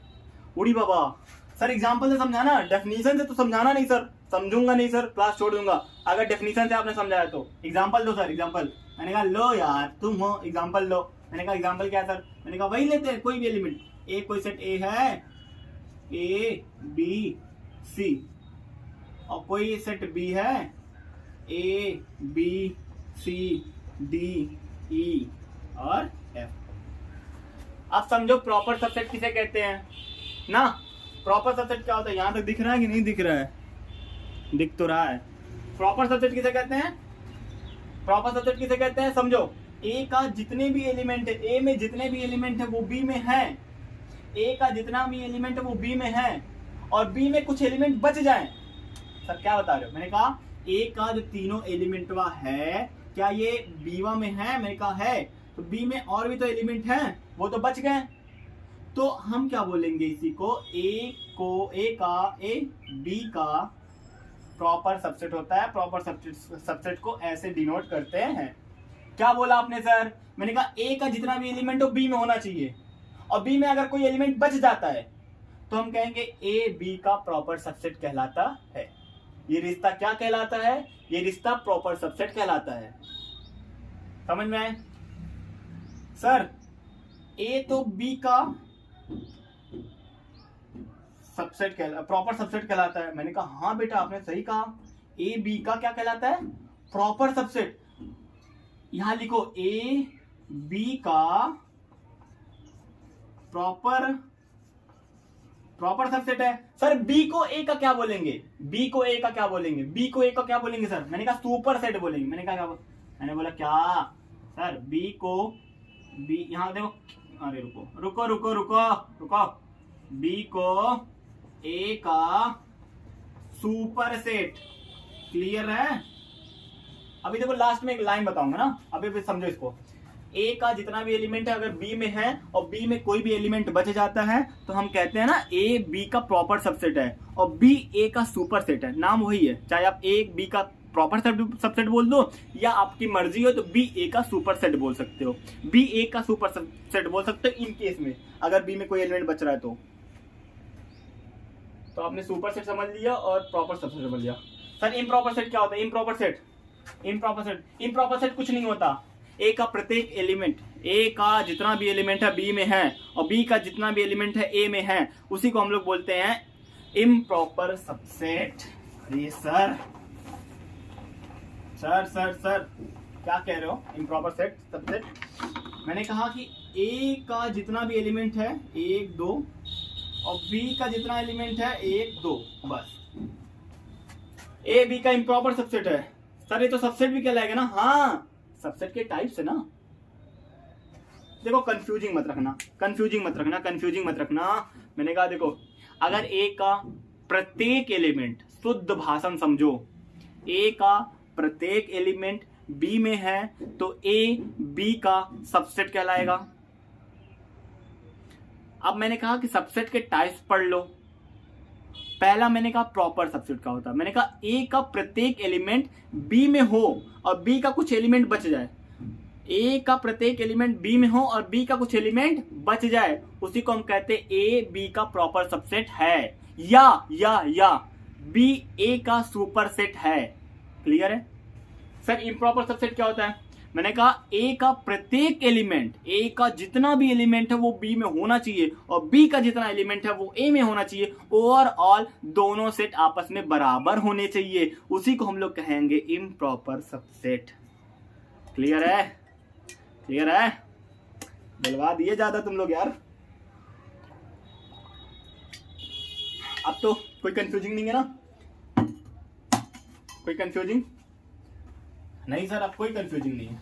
Speaker 1: उड़ी बाबा सर एग्जांपल से समझाना, डेफिनेशन से तो समझाना नहीं सर। समझूंगा नहीं सर, क्लास छोड़ दूंगा अगर डेफिनेशन से आपने समझाया तो। एग्जांपल दो सर, एग्जांपल। मैंने कहा लो यार तुम हो, एग्जांपल लो। मैंने कहा एग्जांपल क्या है सर? मैंने कहा वही लेते हैं कोई भी एलिमेंट। ए कोई सेट ए है, ए बी सी, और कोई सेट बी है, A B C D E और एफ। आप समझो प्रॉपर सबसेट किसे कहते हैं ना। प्रॉपर सबसेट क्या होता है? यहां तक दिख रहा है कि नहीं दिख रहा है? दिख तो रहा है। प्रॉपर सबसेट किसे कहते हैं? प्रॉपर सबसेट किसे कहते हैं समझो। ए का जितने भी एलिमेंट है, ए में जितने भी एलिमेंट है वो बी में है, ए का जितना भी एलिमेंट है वो बी में है, और बी में कुछ एलिमेंट बच जाएं। सर क्या बता रहे हो? मैंने कहा ए का जो तीनों एलिमेंट है क्या ये बी में है? मैंने कहा है। तो बी में और भी तो एलिमेंट हैं, वो तो बच गए। तो हम क्या बोलेंगे इसी को? ए बी का प्रॉपर सबसेट होता है। प्रॉपर सबसेट को ऐसे डिनोट करते हैं। क्या बोला आपने सर? मैंने कहा ए का जितना भी एलिमेंट हो बी में होना चाहिए, और बी में अगर कोई एलिमेंट बच जाता है तो हम कहेंगे ए बी का प्रॉपर सबसेट कहलाता है। ये रिश्ता क्या कहलाता है? ये रिश्ता प्रॉपर सबसेट कहलाता है। समझ में आए? सर ए तो बी का सबसेट प्रॉपर सबसेट कहलाता है। मैंने कहा हाँ बेटा आपने सही कहा, ए बी का क्या कहलाता है, प्रॉपर सबसेट। यहां लिखो ए बी का प्रॉपर सबसेट है। सर बी को ए का क्या बोलेंगे, बी को ए का क्या बोलेंगे, बी को ए का क्या बोलेंगे सर? मैंने कहा सुपर सेट बोलेंगे। मैंने कहा क्या मैंने बोला क्या सर, बी को बी, यहां देखो, अरे रुको रुको रुको रुको रुको, बी को ए का सुपर सेट। क्लियर है? अभी देखो लास्ट में एक लाइन बताऊंगा ना, अभी समझो इसको। ए का जितना भी एलिमेंट है अगर बी में है और बी में कोई भी एलिमेंट बच जाता है तो हम कहते हैं ना ए बी का प्रॉपर सबसेट है और बी ए का सुपर सेट है। नाम वही है, चाहे आप ए बी का प्रॉपर सबसेट बोल दो या आपकी मर्जी हो तो बी ए का सुपर सेट बोल सकते हो, बी ए का सुपर सेट बोल सकते हो इन केस में अगर बी में कोई एलिमेंट बच रहा है तो आपने सुपर सेट समझ लिया और प्रॉपर सबसेट समझ लिया। सर इम्प्रॉपर सेट क्या होता है? इम्प्रॉपर सेट कुछ नहीं होता। ए का प्रत्येक एलिमेंट, ए का जितना भी एलिमेंट है बी में है और बी का जितना भी एलिमेंट है ए में है, उसी को हम लोग बोलते हैं इम्प्रॉपर सबसेट। अरे सर क्या कह रहे हो? इम्प्रॉपर सेट सबसेट मैंने कहा कि ए का जितना भी एलिमेंट है 1 2 और बी का जितना एलिमेंट है 1 2, बस ए बी का इम्प्रॉपर सबसेट है। सर ये तो सबसेट भी कहलाएगा ना? हाँ, सबसेट के टाइप्स है ना। देखो कंफ्यूजिंग मत रखना। मैंने कहा देखो अगर ए का प्रत्येक एलिमेंट, शुद्ध भाषण समझो, ए का प्रत्येक एलिमेंट बी में है तो ए बी का सबसेट कहलाएगा। अब मैंने कहा कि सबसेट के टाइप्स पढ़ लो। पहला मैंने कहा प्रॉपर सबसेट का होता है। मैंने कहा ए का प्रत्येक एलिमेंट बी में हो और बी का कुछ एलिमेंट बच जाए, ए का प्रत्येक एलिमेंट बी में हो और बी का कुछ एलिमेंट बच जाए, उसी को हम कहते हैं ए बी का प्रॉपर सबसेट है या बी ए का सुपर सेट है। क्लियर है? सर इम्प्रॉपर सबसेट क्या होता है? मैंने कहा ए का प्रत्येक एलिमेंट, ए का जितना भी एलिमेंट है वो बी में होना चाहिए और बी का जितना एलिमेंट है वो ए में होना चाहिए। ओवरऑल दोनों सेट आपस में बराबर होने चाहिए, उसी को हम लोग कहेंगे इम्प्रॉपर सबसेट। क्लियर है? दिलवा दिए ज्यादा तुम लोग यार। अब तो कोई कंफ्यूजिंग नहीं है ना? कोई कंफ्यूजिंग नहीं सर, अब कोई कंफ्यूजिंग नहीं है।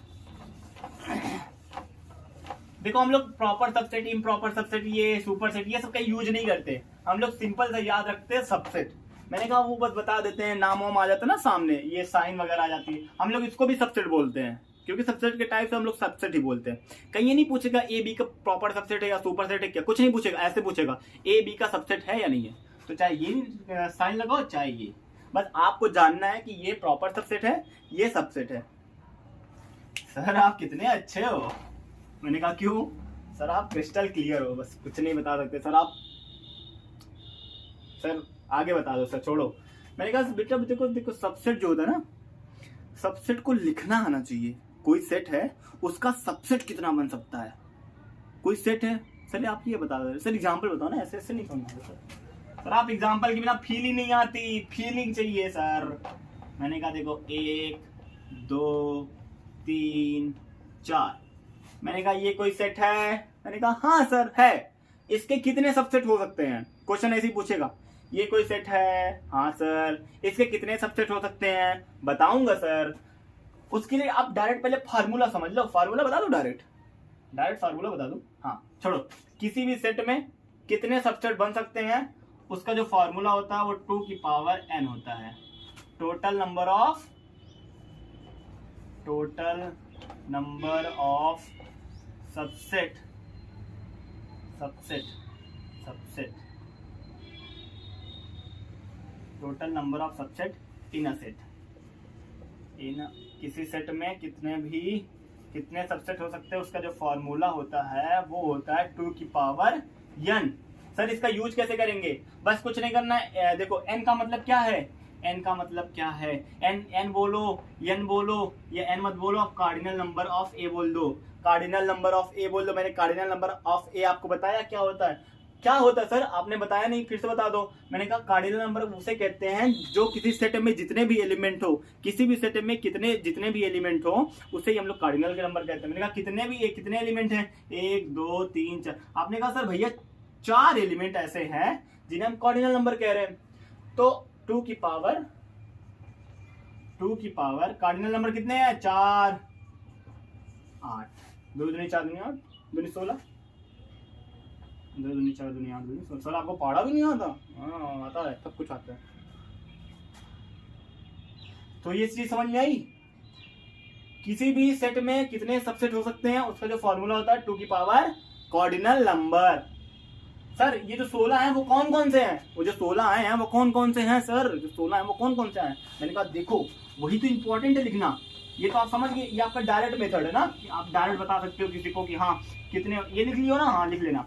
Speaker 1: देखो हम लोग प्रॉपर सबसेट, इम्प्रॉपर सबसेट, ये सुपर सेट, ये सब का यूज नहीं करते। हम लोग सिंपल से याद रखते हैं सबसेट। मैंने कहा वो बस बता देते हैं, नाम वाम आ जाता है ना सामने, ये साइन वगैरह आ जाती है, हम लोग इसको भी सबसेट बोलते हैं क्योंकि सबसेट के टाइप से हम लोग सबसेट ही बोलते हैं। कहीं ये नहीं पूछेगा ए बी का प्रॉपर सबसेट है या सुपर सेट है क्या, कुछ नहीं पूछेगा। ऐसे पूछेगा ए बी का सबसेट है या नहीं है, तो चाहे ये साइन लगाओ चाहे ये, बस आपको जानना है कि ये प्रॉपर सबसेट है, ये सबसेट है। सर आप कितने अच्छे हो। मैंने कहा क्यों? सर आप क्रिस्टल क्लियर हो, बस कुछ नहीं बता सकते सर आप। सर आगे बता दो सर, छोड़ो। मैंने कहा बेटा देखो सबसेट जो होता है ना, सबसेट को लिखना आना चाहिए। कोई सेट है उसका सबसेट कितना बन सकता है। कोई सेट है, सर आप ये बता दो सर, एग्जाम्पल बताओ ना, ऐसे नहीं समझ सर आप एग्जाम्पल के बिना फीलिंग नहीं आती, फीलिंग चाहिए सर। मैंने कहा देखो 1 2 3 4, मैंने कहा ये कोई सेट है? मैंने कहा हाँ सर है। इसके कितने सबसेट हो सकते हैं? क्वेश्चन ऐसे ही पूछेगा, ये कोई सेट है? हाँ सर। इसके कितने सबसेट हो सकते हैं? बताऊंगा सर। उसके लिए आप डायरेक्ट पहले फार्मूला समझ लो। फार्मूला बता दो, डायरेक्ट फार्मूला बता दो। हाँ छोड़ो, किसी भी सेट में कितने सबसेट बन सकते हैं उसका जो फार्मूला होता है वो 2 की पावर n होता है। Total number of subset total number of subset in a set. किसी सेट में कितने सबसेट हो सकते हैं उसका जो फॉर्मूला होता है वो होता है 2 की पावर n। सर इसका यूज कैसे करेंगे? बस कुछ नहीं करना है। देखो n का मतलब क्या है? n का मतलब क्या है? n बोलो, n बोलो या n मत बोलो, आप कार्डिनल नंबर ऑफ a बोल दो। कार्डिनल नंबर ऑफ ए बोल दो। मैंने कार्डिनल नंबर ऑफ ए आपको बताया क्या होता है? क्या होता है सर? आपने बताया नहीं, फिर से बता दो। मैंने कहा कार्डिनल नंबर उसे कहते हैं जो किसी सेट में जितने भी एलिमेंट हो, किसी भी सेट में जितने भी एलिमेंट हो, उसे ही हम लोग कार्डिनल के नंबर कहते हैं। मैंने कहा कितने एलिमेंट हैं? 1 2 3 4। आपने कहा सर भैया 4 एलिमेंट ऐसे हैं जिन्हें हम कार्डिनल नंबर कह रहे हैं। तो 2 की पावर कार्डिनल नंबर कितने हैं? 4 8। 2 दूनी 4 दूनी 8 दूनी 16, 2 दूनी 4 दूनी 8 दूनी 16। सर आपको पढ़ा भी नहीं आता? हाँ आता है, सब कुछ आता है। तो ये चीज समझ में आई? किसी भी सेट में कितने सबसेट हो सकते हैं उसका जो फॉर्मूला होता है 2 की पावर कार्डिनल नंबर। सर ये जो 16 हैं वो कौन कौन से हैं? वो जो 16 आए हैं वो कौन कौन से हैं सर? जो 16 हैं वो कौन कौन से हैं? मैंने कहा देखो वही तो इंपॉर्टेंट है लिखना। ये तो आप समझ गए, ये आपका डायरेक्ट मेथड है ना कि आप डायरेक्ट बता सकते हो किसी को कि हाँ कितने, ये लिख लियो ना, हाँ लिख लेना।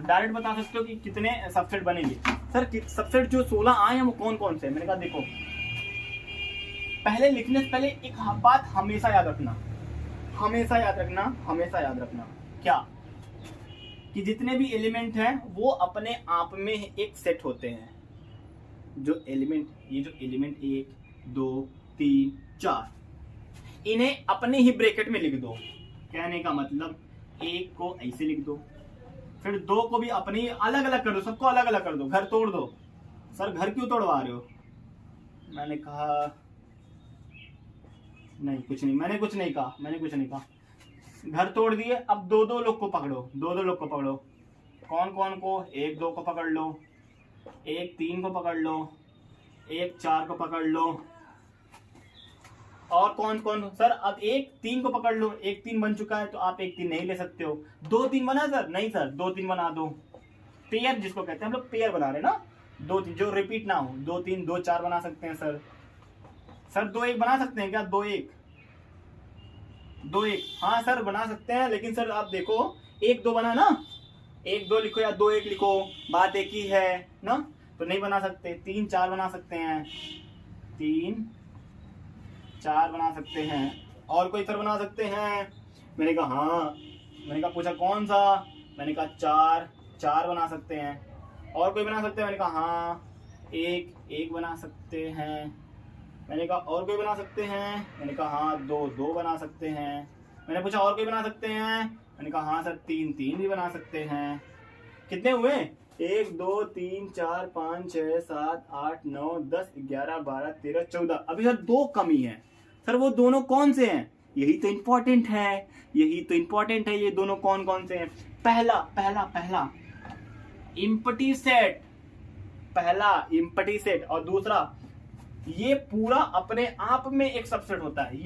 Speaker 1: डायरेक्ट बता सकते हो कि कितने सबसेट बनेंगे। सर सबसेट जो 16 आए हैं वो कौन कौन से हैं? मैंने कहा देखो, पहले लिखने से पहले एक बात हमेशा याद रखना, क्या कि जितने भी एलिमेंट हैं वो अपने आप में एक सेट होते हैं। ये जो एलिमेंट 1 2 3 4, इन्हें अपने ही ब्रैकेट में लिख दो। कहने का मतलब 1 को ऐसे लिख दो, फिर 2 को भी अपनी अलग अलग कर दो, सबको अलग अलग कर दो, घर तोड़ दो। सर घर क्यों तोड़वा रहे हो? मैंने कहा नहीं कुछ नहीं, मैंने कुछ नहीं कहा। घर तोड़ दिए, अब 2 लोग को पकड़ो। कौन कौन को? 1 2 को पकड़ लो, 1 3 को पकड़ लो, 1 4 को पकड़ लो। और कौन कौन? सर अब 1 3 को पकड़ लो। 1 3 बन चुका है तो आप 1 3 नहीं ले सकते हो। 2 3 बना सर? नहीं सर, 2 3 बना दो। पेयर जिसको कहते हैं हम लोग, पेयर बना रहे हैं ना, 2 3 जो रिपीट ना हो। 2 3 2 4 बना सकते हैं सर। 2 1 बना सकते हैं क्या? 2 1 हाँ सर बना सकते हैं, लेकिन सर आप देखो 1 2 बना ना, 1 2 लिखो या 2 1 लिखो, बात एक ही है ना, तो नहीं बना सकते। 3 4 बना सकते हैं, 3 4 बना सकते हैं। और कोई सर बना सकते हैं? मैंने कहा हाँ। मैंने कहा पूछा कौन सा? मैंने कहा 4 बना सकते हैं। और कोई बना सकते हैं? मैंने कहा हाँ। 1 बना सकते हैं। मैंने कहा और कोई बना सकते हैं? मैंने कहा हाँ। 2 बना सकते हैं। मैंने पूछा और कोई बना सकते हैं? मैंने कहा हाँ सर 3 भी बना सकते हैं। कितने हुए? 1 2 3 4 5 6 7 8 9 10 11 12 13 14। अभी सर 2 कमी है। सर वो दोनों कौन से हैं? यही तो इंपॉर्टेंट है। ये दोनों कौन कौन से हैं? पहला इम्पटी सेट, और दूसरा ये पूरा अपने आप में एक सबसेट होता है।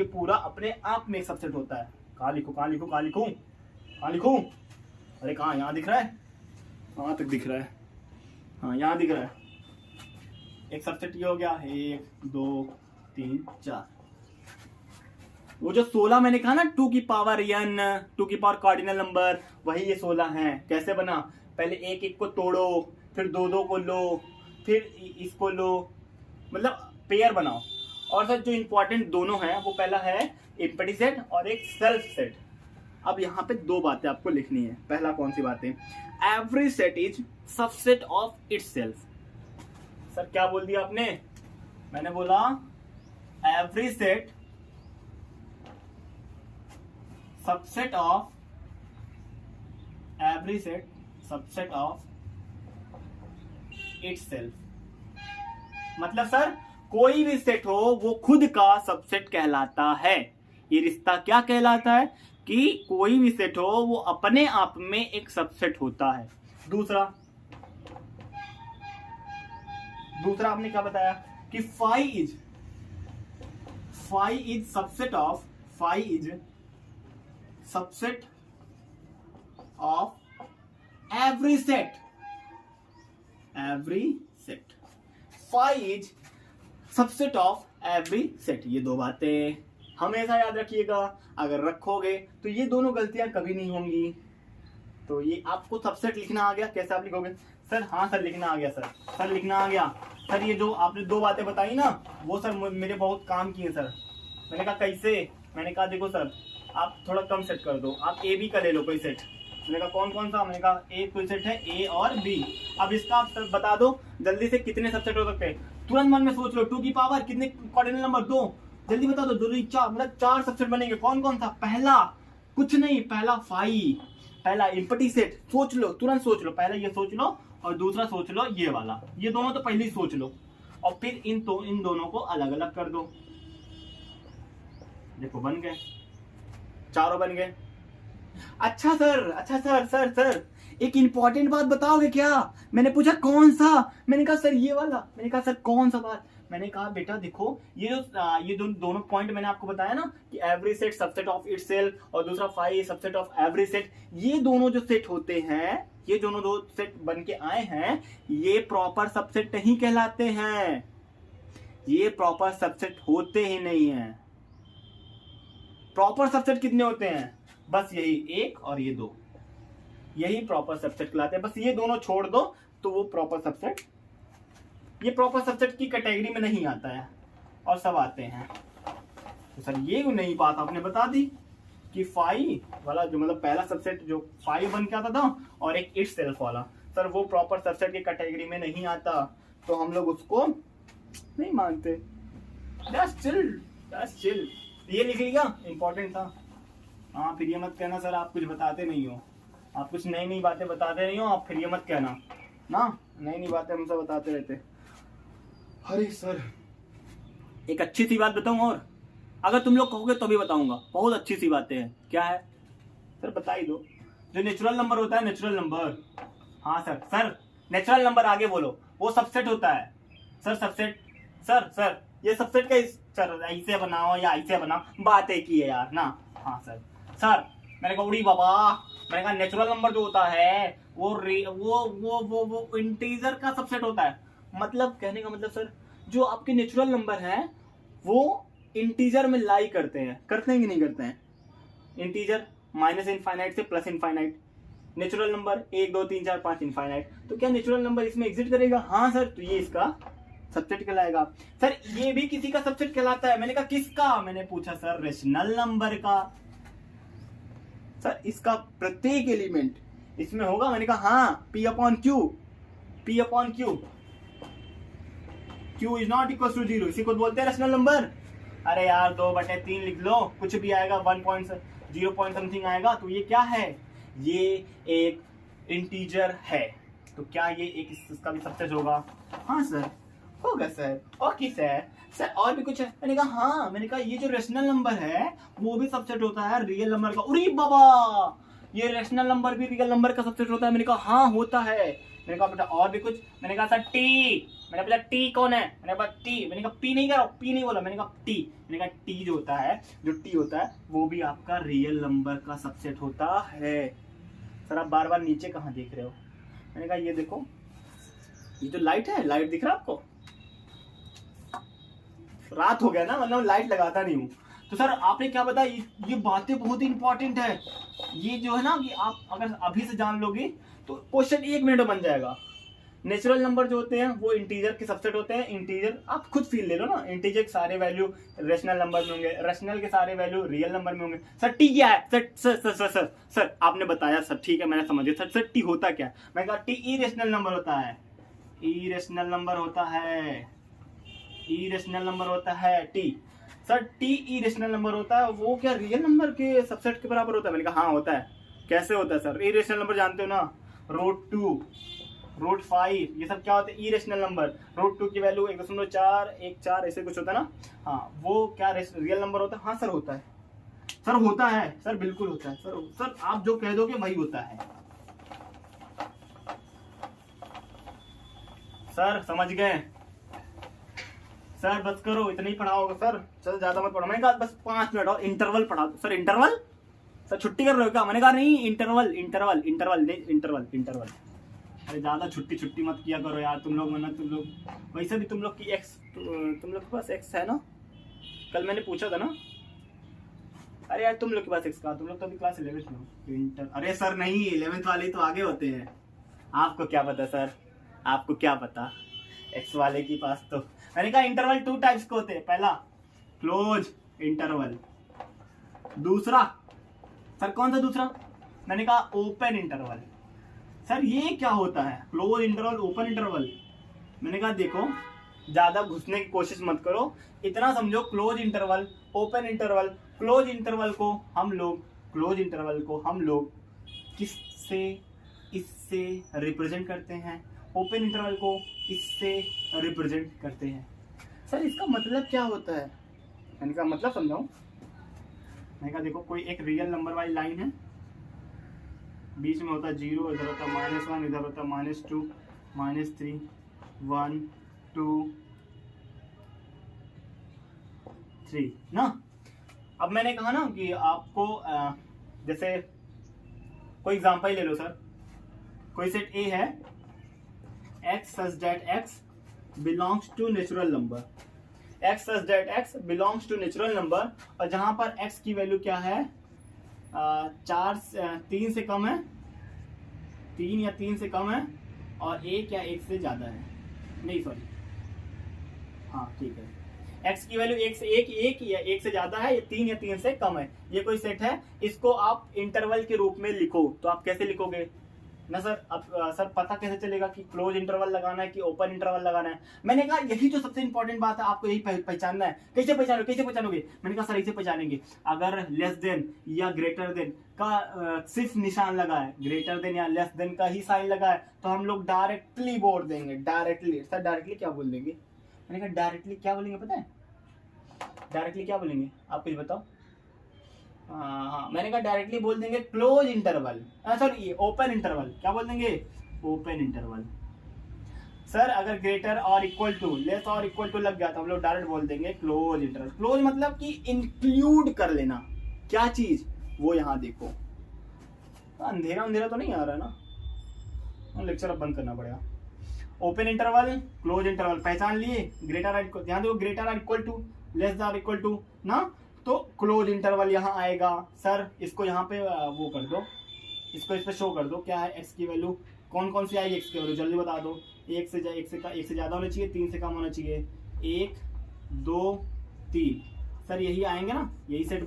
Speaker 1: कहाँ लिखूं? अरे कहाँ? यहाँ दिख रहा है? कहाँ तक दिख रहा है? हाँ यहाँ दिख रहा है। एक सबसेट ये हो गया, 1 2 3 4। वो जो 16 मैंने कहा ना 2 की पावर कार्डिनल नंबर, वही ये 16 हैं। कैसे बना? पहले 1 1 को तोड़ो, फिर 2 2 को लो, फिर इसको लो, मतलब पेयर बनाओ। और सर जो इंपॉर्टेंट दोनों हैं वो पहला है एम्प्टी सेट और एक सेल्फ सेट। अब यहाँ पे 2 बातें आपको लिखनी है। पहला कौन सी बातें? Every set is subset of itself. Sir क्या बोल दिया आपने? मैंने बोला every set subset of itself. मतलब सर कोई भी सेट हो वो खुद का सबसेट कहलाता है। ये रिश्ता क्या कहलाता है कि कोई भी सेट हो वो अपने आप में एक सबसेट होता है। दूसरा आपने क्या बताया कि phi is subset of every set. Phi is subset of every set. ये 2 बातें हमेशा याद रखिएगा। अगर रखोगे तो ये दोनों गलतियां कभी नहीं होंगी। तो ये आपको सबसेट लिखना आ गया। कैसे आप लिखोगे? सर हाँ सर लिखना आ गया। सर लिखना आ गया। सर ये जो आपने 2 बातें बताई ना वो सर मेरे बहुत काम किए सर। मैंने कहा कैसे? मैंने कहा देखो सर आप थोड़ा कम सेट कर दो, आप ए बी का ले लो कोई सेट। मैंने कहा कौन कौन सा, मैंने कहा एक कोई सेट है ए और बी। अब इसका आप बता दो जल्दी से कितने सबसेट हो सकते हैं, तुरंत मन में सोच लो। 2 की पावर कितने कॉर्डिनल नंबर 2, जल्दी बता दो। 2 4 मतलब 4 सबसेट बनेंगे। कौन कौन सा, पहला कुछ नहीं, पहला 5, पहला एम्प्टी सेट। सोच लो, तुरंत सोच लो, पहले ये सोच लो और दूसरा सोच लो ये वाला, ये दोनों तो पहले ही सोच लो और फिर इन दोनों को अलग अलग कर दो। देखो बन गए, चारों बन गए। अच्छा सर एक इंपॉर्टेंट बात बताओगे क्या? मैंने पूछा कौन सा, मैंने कहा सर ये वाला। मैंने कहा सर कौन सा बात? मैंने कहा बेटा देखो ये दोनों पॉइंट मैंने आपको बताया ना कि every set subset of itself और दूसरा 5 सबसेट ऑफ एवरी सेट। ये दोनों जो सेट होते हैं, ये दोनों दो सेट बन के आए हैं, ये प्रॉपर सबसेट नहीं कहलाते हैं। ये प्रॉपर सबसेट होते ही नहीं है। प्रॉपर सबसेट कितने होते हैं? बस यही 1 और ये 2, यही प्रॉपर सबसेट कहलाते हैं। बस ये दोनों छोड़ दो तो वो प्रॉपर सबसेट, ये प्रॉपर सबसेट की कैटेगरी में नहीं आता है और सब आते हैं। तो सर ये नई बात आपने बता दी कि 5 वाला जो मतलब पहला सबसेट जो 5 बन के आता था और एक इटसेल्फ वाला, सर वो प्रॉपर सबसेट की कैटेगरी में नहीं आता, तो हम लोग उसको नहीं मानते। Just chill। ये लिख लिया, इंपॉर्टेंट था। हाँ फिर ये मत कहना सर आप कुछ बताते नहीं हो, आप कुछ नई नई बातें बताते नहीं हो, आप फिर ये मत कहना ना, नई नई बातें हमसे बताते रहते। अरे सर एक अच्छी सी बात बताऊं, और अगर तुम लोग कहोगे तो भी बताऊंगा, बहुत अच्छी सी बातें हैं। क्या है सर? बता ही दो। जो नेचुरल नंबर होता है, नेचुरल नंबर, हाँ सर नेचुरल नंबर आगे बोलो, वो सबसेट होता है। सर सबसेट, सर ये सबसेट का सर ऐसे बनाओ या ऐसे बनाओ, बात एक ही है यार ना। हाँ सर मैंने कहा उड़ी बाबा, मैंने कहा नेचुरल नंबर जो होता है वो इंटीजर का सबसेट होता है। मतलब कहने का मतलब सर जो आपके नेचुरल नंबर हैं वो इंटीजर में लाई करते हैं कि नहीं करते हैं? इंटीजर माइनस इनफाइनाइट से plus infinite, natural number 1 2 3 4 5 infinite. तो क्या नेचुरल नंबर इसमें एग्जिट करेगा? हाँ सर, तो ये इसका सबसेट कहलाएगा। सर ये भी किसी का सबसेट कहलाता है। मैंने कहा किसका? मैंने पूछा सर रेशनल नंबर का। सर इसका प्रत्येक एलिमेंट इसमें होगा। मैंने कहा हाँ, P upon Q Q is not equal to 0, इसी को बोलते हैं रेशनल नंबर। अरे यार 2/3 लिख लो, कुछ भी आएगा 1.0 पॉइंट समथिंग आएगा, तो ये क्या है? ये एक इंटीजर है। तो क्या ये एक इसका भी सबसेट होगा? हाँ सर होगा सर। ओके सर और भी कुछ है? मैंने कहा हाँ। मैंने कहा ये जो रेशनल नंबर है वो भी सबसेट होता है रियल नंबर का। अरे बाबा, ये रेशनल नंबर भी रियल नंबर का सबसेट होता है? मैंने कहा हाँ होता है। मैंने कहा बेटा और भी कुछ? मैंने कहा सर टी। मैंने बोला टी कौन है? मैंने कहा टी। मैंने कहा पी नहीं कहा, पी नहीं बोला, मैंने कहा टी। मैंने कहा टी जो होता है, जो टी होता है वो भी आपका रियल नंबर का सबसेट होता है। सर आप बार बार नीचे कहाँ देख रहे हो? मैंने कहा ये देखो, ये जो लाइट है, लाइट दिख रहा है आपको? रात हो गया ना, मतलब लाइट लगाता नहीं हूँ। तो सर आपने क्या बताया, ये बातें बहुत ही इंपॉर्टेंट है। ये जो है ना कि आप अगर अभी से जान लोगे तो क्वेश्चन 1 मिनट में बन जाएगा। नेचुरल नंबर जो होते हैं वो इंटीजर के सबसेट होते हैं। इंटीजर आप खुद फील ले लो ना, इंटीजर के सारे वैल्यू रेशनल नंबर में होंगे, रेशनल के सारे वैल्यू रियल नंबर में होंगे। सर टी क्या है? सर आपने बताया सर, ठीक है मैंने समझ गया। सर टी होता क्या है? मैंने कहा टी इरेशनल नंबर होता है। इरेशनल नंबर होता है, इरेशनल नंबर होता है T. Sir T irrational number होता है, वो क्या रियल नंबर के सबसेट के बराबर होता है? मैंने कहा हाँ होता है। कैसे होता है सर? इरेशनल नंबर जानते हो ना, √2 √5 ये सब क्या होते हैं? Irrational number. √2 की वैल्यू 1.414 ऐसे कुछ होता है ना। हाँ वो क्या रियल नंबर होता है? हाँ सर होता है। सर होता है, सर बिल्कुल होता है। सर आप जो कह दोगे वही होता है। सर समझ गए? सर बस करो, इतना ही पढ़ाओगे सर, चल ज्यादा मत पढ़ो। मैंने कहा बस 5 मिनट और इंटरवल पढ़ा दो। Sir interval? सर छुट्टी कर रहे हो क्या? मैंने कहा नहीं, इंटरवल नहीं, इंटरवल। अरे ज्यादा छुट्टी मत किया करो यार तुम लोग, वरना तुम लोग वैसे भी तुम लोग की एक्स, तुम लोग के पास एक्स है ना? कल मैंने पूछा था ना। अरे यार तुम लोग के पास एक्स का, तुम लोग तो अभी क्लास 11th में। अरे सर नहीं, 11th वाले तो आगे होते हैं। आपको क्या पता सर, आपको क्या पता एक्स वाले के पास तो। मैंने कहा इंटरवल 2 टाइप्स के होते हैं। पहला क्लोज इंटरवल, दूसरा सर कौन सा दूसरा? मैंने कहा ओपन इंटरवल। सर ये क्या होता है? Close interval, open interval. मैंने कहा देखो ज्यादा घुसने की कोशिश मत करो, इतना समझो close interval, open interval. Close interval को हम लोग किससे, इससे रिप्रेजेंट करते हैं, ओपन इंटरवल को इससे रिप्रेजेंट करते हैं। सर इसका मतलब क्या होता है? मैंने कहा मतलब समझाऊं? मैंने कहा देखो कोई एक रियल नंबर वाली लाइन है, बीच में होता है 0, इधर होता है -1, इधर होता है -2, -3, 1, 2, 3 ना। अब मैंने कहा ना कि आपको जैसे कोई एग्जांपल ले लो सर, कोई सेट ए है x such that x belongs to natural number, x such that x belongs to natural number, और जहां पर x की वैल्यू क्या है 3 से कम है, 3 या 3 से कम है, और 1 या 1 से ज्यादा है, नहीं सॉरी हाँ ठीक है, x की वैल्यू 1 या 1 से ज्यादा है, ये 3 या 3 से कम है, ये कोई सेट है। इसको आप इंटरवल के रूप में लिखो, तो आप कैसे लिखोगे ना सर? अब सर पता कैसे चलेगा कि क्लोज इंटरवल लगाना है कि ओपन इंटरवल लगाना है? मैंने कहा यही तो सबसे इंपॉर्टेंट बात है, आपको यही पहचानना है। कैसे पहचानोगे? मैंने कहा सर ऐसे पहचानेंगे, अगर लेस देन या ग्रेटर देन का सिर्फ निशान लगा है, ग्रेटर देन या लेस देन का ही साइन लगा है, तो हम लोग डायरेक्टली बोल देंगे। डायरेक्टली सर डायरेक्टली क्या बोल देंगे? मैंने कहा डायरेक्टली क्या बोलेंगे पता है? डायरेक्टली क्या बोलेंगे आप कुछ बताओ? हाँ मैंने कहा डायरेक्टली बोल देंगे close interval, sorry open interval. क्या बोल देंगे? Open interval. सर अगर ग्रेटर और इक्वल टू, लेस और इक्वल टू लग गया तो हम लोग डायरेक्ट बोल देंगे क्लोज इंटरवल। क्लोज मतलब कि इंक्लूड कर लेना, क्या चीज वो यहाँ देखो। अंधेरा तो नहीं आ रहा ना, लेक्चर अब बंद करना पड़ेगा। ओपन इंटरवल, क्लोज इंटरवल पहचान लिए। ग्रेटर और इक्वल, ध्यान दो ग्रेटर और इक्वल टू, लेस और इक्वल टू ना, तो क्लोज इंटरवल यहाँ आएगा। सर इसको यहाँ पे वो कर दो, इसको इस पे शो कर दो, क्या है x की वैल्यू कौन सी आएगी? x की वैल्यू जल्दी बता दो। 1 से ज्यादा होना चाहिए, 3 से कम होना चाहिए। 1, 2, 3 सर यही आएंगे ना, यही सेट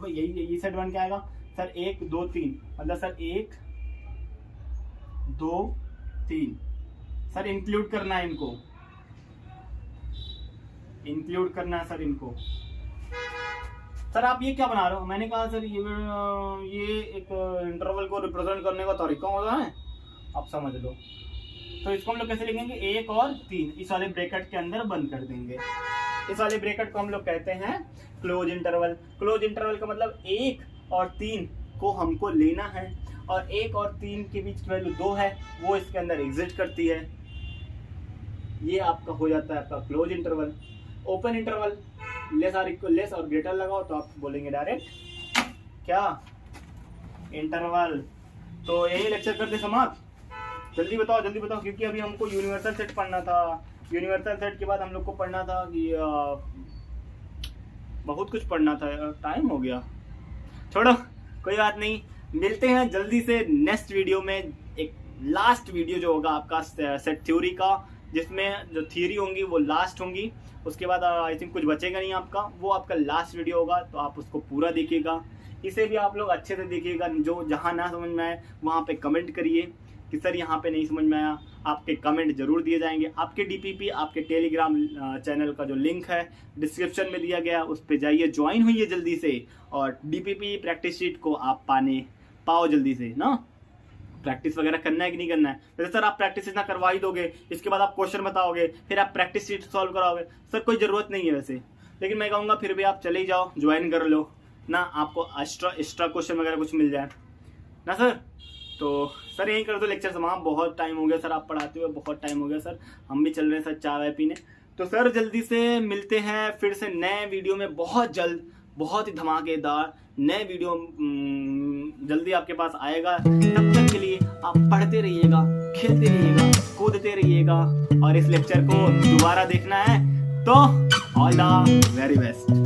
Speaker 1: बन के आएगा सर। 1, 2, 3 मतलब सर 1, 2, 3 सर इंक्लूड करना है, इनको इंक्लूड करना है सर इनको। सर आप ये क्या बना रहे हो? मैंने कहा सर ये एक इंटरवल को रिप्रेजेंट करने का तरीका होता है, आप समझ लो। तो इसको हम लोग कैसे लिखेंगे? 1 और 3 इस वाले ब्रैकेट के अंदर बंद कर देंगे। इस वाले ब्रैकेट को हम लोग कहते हैं क्लोज इंटरवल। क्लोज इंटरवल का मतलब 1 और 3 को हमको लेना है, और 1 और 3 के बीच की वैल्यू 2 है, वो इसके अंदर एग्जिस्ट करती है। ये आपका हो जाता है आपका close interval. Open interval, less और ग्रेटर लगाओ तो आप बोलेंगे डायरेक्ट क्या? इंटरवल। तो यही लेक्चर करते समाप्त। जल्दी बताओ क्योंकि अभी हमको यूनिवर्सल सेट पढ़ना था। यूनिवर्सल सेट के बाद हम लोग को पढ़ना था कि बहुत कुछ पढ़ना था, टाइम हो गया। छोड़ो कोई बात नहीं, मिलते हैं जल्दी से नेक्स्ट वीडियो में। एक लास्ट वीडियो जो होगा आपका सेट थ्योरी का, जिसमें जो थ्योरी होंगी वो लास्ट होंगी, उसके बाद आई थिंक कुछ बचेगा नहीं आपका, वो आपका लास्ट वीडियो होगा, तो आप उसको पूरा देखिएगा। इसे भी आप लोग अच्छे से देखिएगा, जो जहाँ ना समझ में आए वहाँ पे कमेंट करिए कि सर यहाँ पे नहीं समझ में आया। आपके कमेंट जरूर दिए जाएंगे। आपके डीपीपी, आपके टेलीग्राम चैनल का जो लिंक है डिस्क्रिप्शन में दिया गया, उस पर जाइए, ज्वाइन होइए जल्दी से, और डीपीपी प्रैक्टिस शीट को आप पाओ जल्दी से ना। प्रैक्टिस वगैरह करना है कि नहीं करना है? जैसे सर आप प्रैक्टिस इतना करवा ही दोगे, इसके बाद आप क्वेश्चन बताओगे, फिर आप प्रैक्टिस शीट सॉल्व कराओगे, सर कोई ज़रूरत नहीं है वैसे। लेकिन मैं कहूँगा फिर भी आप चले ही जाओ, ज्वाइन कर लो ना, आपको एक्स्ट्रा क्वेश्चन वगैरह कुछ मिल जाए ना सर। तो सर यहीं कर दो लेक्चर समाप्त। बहुत टाइम हो गया सर, आप पढ़ाते हुए बहुत टाइम हो गया सर, हम भी चल रहे हैं सर चाय वाय पीने। तो सर जल्दी से मिलते हैं फिर से नए वीडियो में, बहुत जल्द, बहुत ही धमाकेदार नए वीडियो जल्दी आपके पास आएगा। तब तक के लिए आप पढ़ते रहिएगा, खेलते रहिएगा, कूदते रहिएगा, और इस लेक्चर को दोबारा देखना है तो ऑल द वेरी बेस्ट।